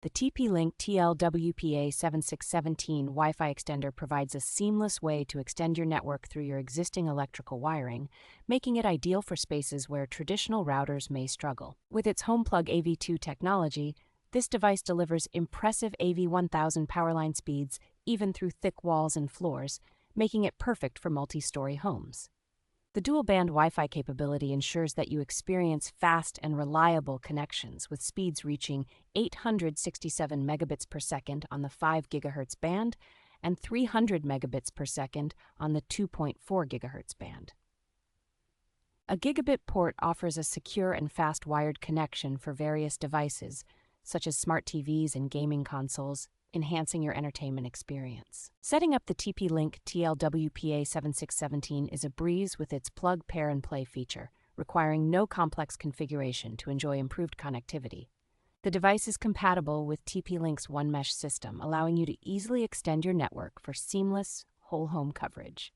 The TP-Link TL-WPA7617 Wi-Fi Extender provides a seamless way to extend your network through your existing electrical wiring, making it ideal for spaces where traditional routers may struggle. With its HomePlug AV2 technology, this device delivers impressive AV1000 powerline speeds even through thick walls and floors, making it perfect for multi-story homes. The dual-band Wi-Fi capability ensures that you experience fast and reliable connections with speeds reaching 867 megabits per second on the 5 gigahertz band and 300 megabits per second on the 2.4 gigahertz band. A gigabit port offers a secure and fast wired connection for various devices, such as smart TVs and gaming consoles, enhancing your entertainment experience. Setting up the TP-Link TL-WPA7617 is a breeze with its plug, pair, and play feature, requiring no complex configuration to enjoy improved connectivity. The device is compatible with TP-Link's One Mesh system, allowing you to easily extend your network for seamless, whole-home coverage.